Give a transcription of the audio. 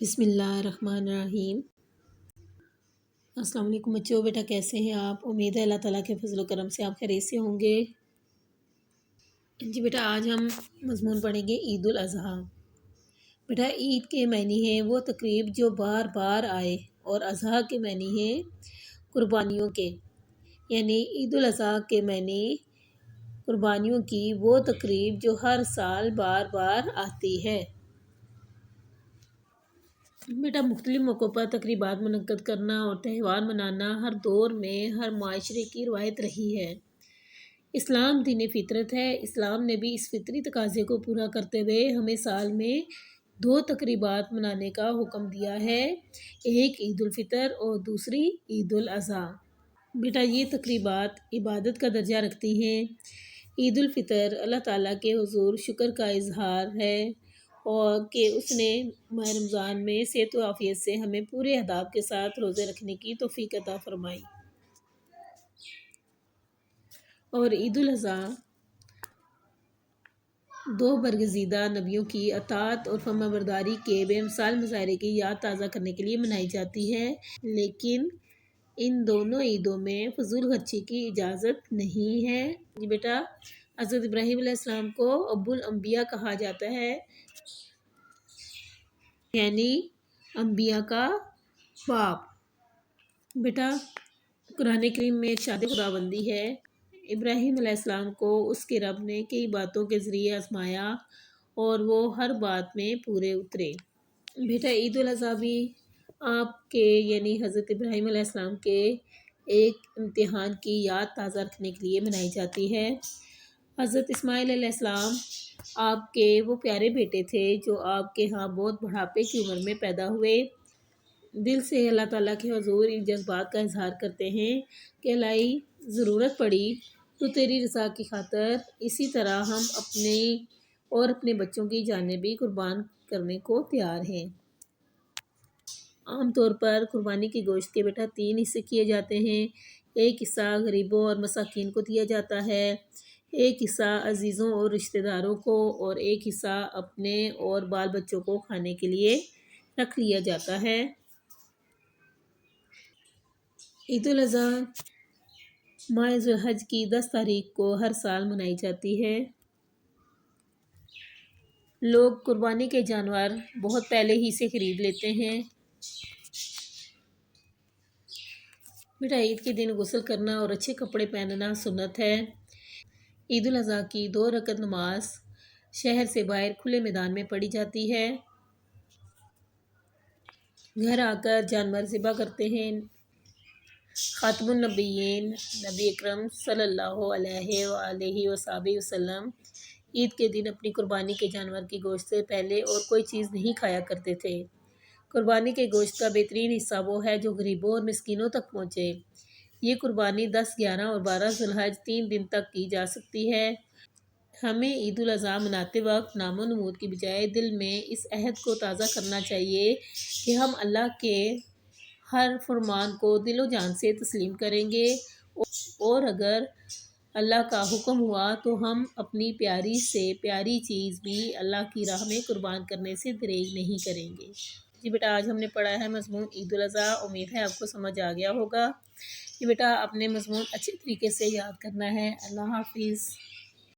بسم اللہ الرحمن الرحیم۔ السلام علیکم بچوں، بیٹا کیسے ہیں آپ؟ امید ہے اللہ تعالیٰ کے فضل و کرم سے آپ خیریت سے ہوں گے۔ جی بیٹا، آج ہم مضمون پڑھیں گے عید الاضحیٰ۔ بیٹا عید کے معنی ہیں وہ تقریب جو بار بار آئے، اور اضحیٰ کے معنی ہیں قربانیوں کے، یعنی عید الاضحیٰ کے معنی قربانیوں کی وہ تقریب جو ہر سال بار بار آتی ہے۔ بیٹا مختلف موقعوں پر تقریبات منعقد کرنا اور تہوار منانا ہر دور میں ہر معاشرے کی روایت رہی ہے۔ اسلام دین فطرت ہے۔ اسلام نے بھی اس فطری تقاضے کو پورا کرتے ہوئے ہمیں سال میں 2 تقریبات منانے کا حکم دیا ہے، ایک عید الفطر اور دوسری عید الاضحیٰ۔ بیٹا یہ تقریبات عبادت کا درجہ رکھتی ہیں۔ عید الفطر اللہ تعالیٰ کے حضور شکر کا اظہار ہے اور کہ اس نے ماہ رمضان میں صحت و عافیت سے ہمیں پورے اہداف کے ساتھ روزے رکھنے کی توفیق عطا فرمائی۔ اور عید الاضحیٰ 2 برگزیدہ نبیوں کی اطاعت اور فرما برداری کے بے مثال مظاہرے کی یاد تازہ کرنے کے لیے منائی جاتی ہے، لیکن ان دونوں عیدوں میں فضول خرچی کی اجازت نہیں ہے۔ جی بیٹا، حضرت ابراہیم علیہ السلام کو ابو الانبیاء کہا جاتا ہے، یعنی انبیاء کا باپ۔ بیٹا قرآن کریم میں ارشاد خداوندی ہے، ابراہیم علیہ السلام کو اس کے رب نے کئی باتوں کے ذریعے آزمایا اور وہ ہر بات میں پورے اترے۔ بیٹا عید الاضحیٰ بھی آپ کے یعنی حضرت ابراہیم علیہ السلام کے ایک امتحان کی یاد تازہ رکھنے کے لیے منائی جاتی ہے۔ حضرت اسماعیل علیہ السلام آپ کے وہ پیارے بیٹے تھے جو آپ کے ہاں بہت بڑھاپے کی عمر میں پیدا ہوئے۔ دل سے اللہ تعالیٰ کے حضور ان جذبات کا اظہار کرتے ہیں کہ الہی ضرورت پڑی تو تیری رضا کی خاطر اسی طرح ہم اپنے اور اپنے بچوں کی جانیں بھی قربان کرنے کو تیار ہیں۔ عام طور پر قربانی کے گوشت کے بیٹا 3 حصے کیے جاتے ہیں۔ ایک حصہ غریبوں اور مساکین کو دیا جاتا ہے، ایک حصہ عزیزوں اور رشتہ داروں کو، اور ایک حصہ اپنے اور بال بچوں کو کھانے کے لیے رکھ لیا جاتا ہے۔ عید الاضحیٰ ماہ ذو الحج کی 10 تاریخ کو ہر سال منائی جاتی ہے۔ لوگ قربانی کے جانور بہت پہلے ہی سے خرید لیتے ہیں۔ بیٹا عید کے دن غسل کرنا اور اچھے کپڑے پہننا سنت ہے۔ عید الاضحیٰ کی 2 رکعت نماز شہر سے باہر کھلے میدان میں پڑھی جاتی ہے۔ گھر آ کر جانور ذبح کرتے ہیں۔ خاتم النبیین نبی اکرم صلی اللہ علیہ وآلہ وصحبہ وسلم عید کے دن اپنی قربانی کے جانور کی گوشت سے پہلے اور کوئی چیز نہیں کھایا کرتے تھے۔ قربانی کے گوشت کا بہترین حصہ وہ ہے جو غریبوں اور مسکینوں تک پہنچے۔ یہ قربانی 10، 11 اور 12 ذو الحج 3 دن تک کی جا سکتی ہے۔ ہمیں عید الاضحیٰ مناتے وقت نام و نمود کی بجائے دل میں اس عہد کو تازہ کرنا چاہیے کہ ہم اللہ کے ہر فرمان کو دل و جان سے تسلیم کریں گے، اور اگر اللہ کا حکم ہوا تو ہم اپنی پیاری سے پیاری چیز بھی اللہ کی راہ میں قربان کرنے سے دریغ نہیں کریں گے۔ جی بیٹا آج ہم نے پڑھا ہے مضمون عید الاضحیٰ۔ امید ہے آپ کو سمجھ آ گیا ہوگا۔ جی بیٹا اپنے مضمون اچھے طریقے سے یاد کرنا ہے۔ اللہ حافظ۔